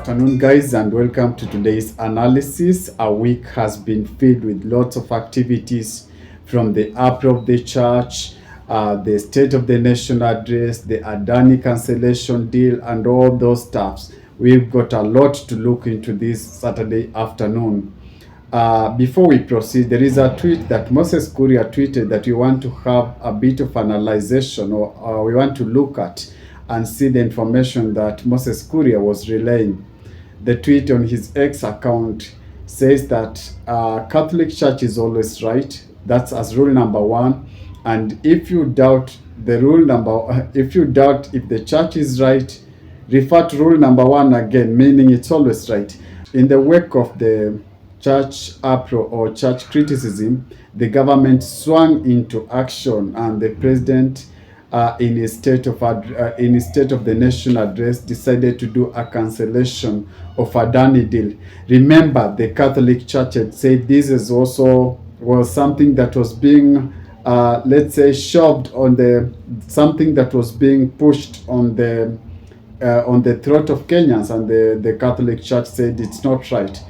afternoon, guys, and welcome to today's analysis. Our week has been filled with lots of activities, from the uproar of the church, the State of the Nation address, the Adani cancellation deal, and all those stuffs. We've got a lot to look into this Saturday afternoon. Before we proceed, there is a tweet that Moses Kuria tweeted that we want to have a bit of analyzation, or we want to look at and see the information that Moses Kuria was relaying. The tweet on his X account says that Catholic Church is always right. That's as rule number one. And if you doubt if you doubt if the church is right, refer to rule number one again, meaning it's always right. In the wake of the church uproar or church criticism, the government swung into action, and the president, in his State of the Nation address, decided to do a cancellation of Adani deal. Remember, the Catholic Church had said this was something that was being, let's say, shoved on something that was being pushed on the throat of Kenyans, and the Catholic Church said it's not right.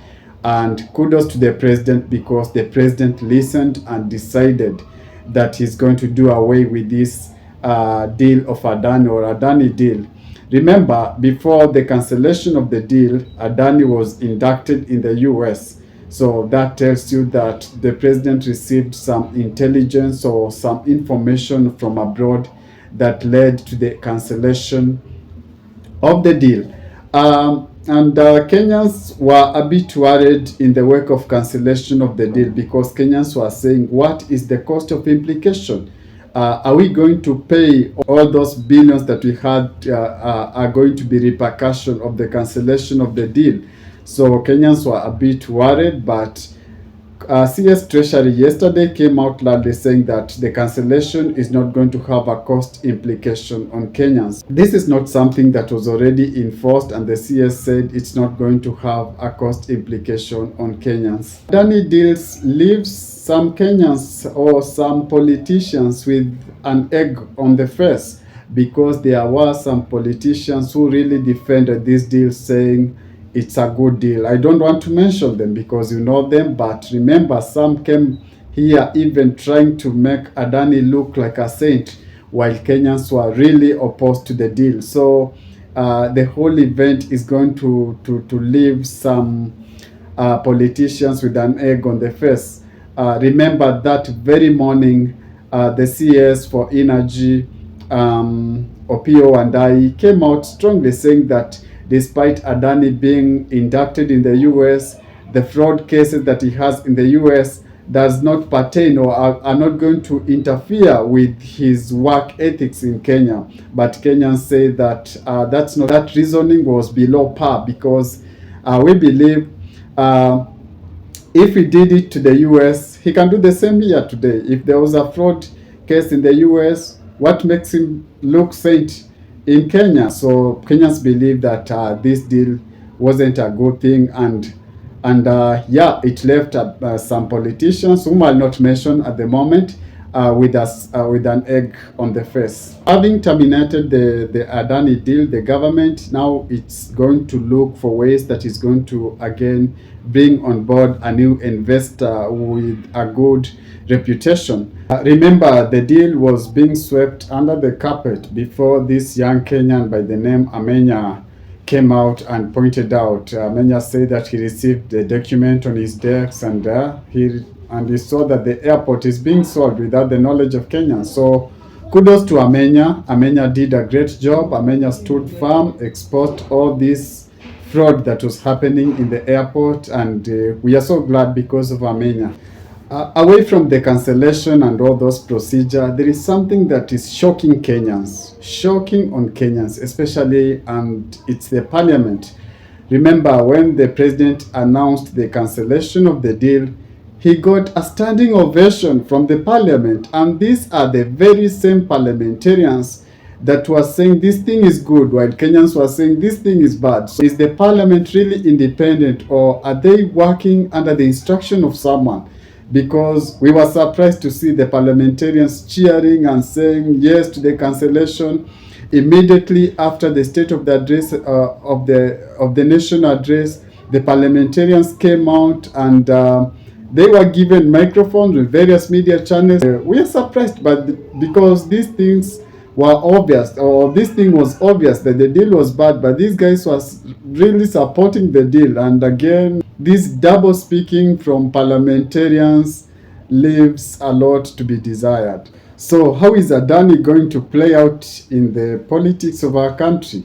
And kudos to the president, because the president listened and decided that he's going to do away with this deal of Adani, or Adani deal. Remember, before the cancellation of the deal, Adani was inducted in the US. So that tells you that the president received some intelligence or some information from abroad that led to the cancellation of the deal. Kenyans were a bit worried in the wake of cancellation of the deal, because Kenyans were saying, what is the cost of implication? Are we going to pay all those billions that we had? Are going to be repercussion of the cancellation of the deal? So Kenyans were a bit worried, but CS Treasury yesterday came out loudly saying that the cancellation is not going to have a cost implication on Kenyans. This is not something that was already enforced, and the CS said it's not going to have a cost implication on Kenyans. Adani deals leaves some Kenyans or some politicians with an egg on the face, because there were some politicians who really defended this deal, saying it's a good deal. I don't want to mention them because you know them, but remember, some came here even trying to make Adani look like a saint, while Kenyans were really opposed to the deal. So the whole event is going to leave some politicians with an egg on the face. Remember that very morning, the CS for Energy, Opio and I, came out strongly saying that despite Adani being inducted in the US, the fraud cases that he has in the US does not pertain or are not going to interfere with his work ethics in Kenya. But Kenyans say that that reasoning was below par, because we believe if he did it to the US, he can do the same here today. If there was a fraud case in the US, what makes him look saint in Kenya? So Kenyans believe that this deal wasn't a good thing, and it left some politicians, whom I'll not mention at the moment, with an egg on the face. Having terminated the Adani deal, the government now it's going to look for ways that is going to again bring on board a new investor with a good reputation. Remember, the deal was being swept under the carpet before this young Kenyan by the name Amenya came out and pointed out. Amenya said that he received the document on his desk, and he saw that the airport is being sold without the knowledge of Kenyans. So kudos to Amenya. Amenya did a great job. Amenya stood firm, exposed all this fraud that was happening in the airport, and we are so glad because of Amenya. Away from the cancellation and all those procedures, there is something that is shocking Kenyans, shocking on Kenyans especially, and it's the Parliament. Remember, when the president announced the cancellation of the deal, he got a standing ovation from the Parliament, and these are the very same parliamentarians that were saying this thing is good, while Kenyans were saying this thing is bad. So is the Parliament really independent, or are they working under the instruction of someone? Because we were surprised to see the parliamentarians cheering and saying yes to the cancellation, Immediately after the State of the Address of the Nation address, the parliamentarians came out and they were given microphones with various media channels. We are surprised, but because these things were obvious, or this thing was obvious that the deal was bad, but these guys was really supporting the deal. And again, this double speaking from parliamentarians leaves a lot to be desired. So how is Adani going to play out in the politics of our country?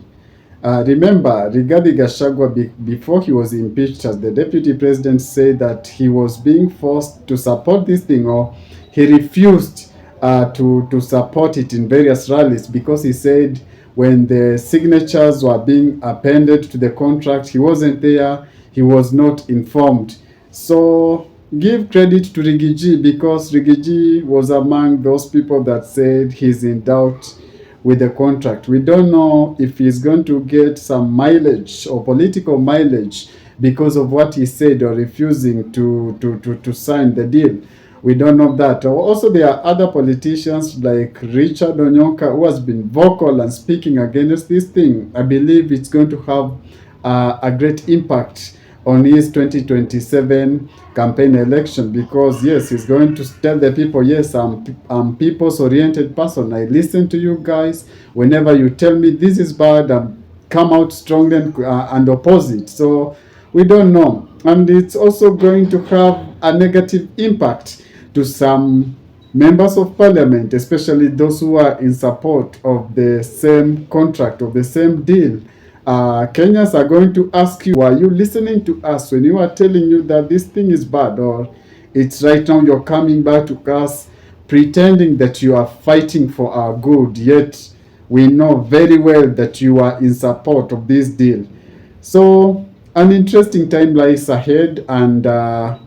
Remember, Rigathi Gachagua, before he was impeached as the deputy president, said that he was being forced to support this thing, or he refused to support it in various rallies, because he said when the signatures were being appended to the contract, he wasn't there, he was not informed. So give credit to Rigiji, because Rigiji was among those people that said he's in doubt with the contract. We don't know if he's going to get some mileage or political mileage because of what he said or refusing to sign the deal. We don't know that. Also, there are other politicians like Richard Onyonka, who has been vocal and speaking against this thing. I believe it's going to have a great impact on his 2027 campaign election, because yes, he's going to tell the people, yes, I'm people's oriented person. I listen to you guys. Whenever you tell me this is bad, come out strongly and oppose it. So we don't know. And it's also going to have a negative impact to some members of parliament, especially those who are in support of the same contract, of the same deal. Kenyans are going to ask you, are you listening to us when you are telling you that this thing is bad, or it's right now you're coming back to us pretending that you are fighting for our good, yet we know very well that you are in support of this deal. So an interesting time lies ahead, and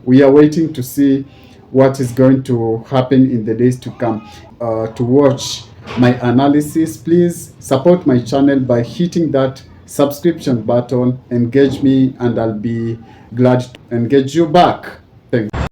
we are waiting to see what is going to happen in the days to come. To watch my analysis, please support my channel by hitting that subscription button, engage me, and I'll be glad to engage you back. Thanks.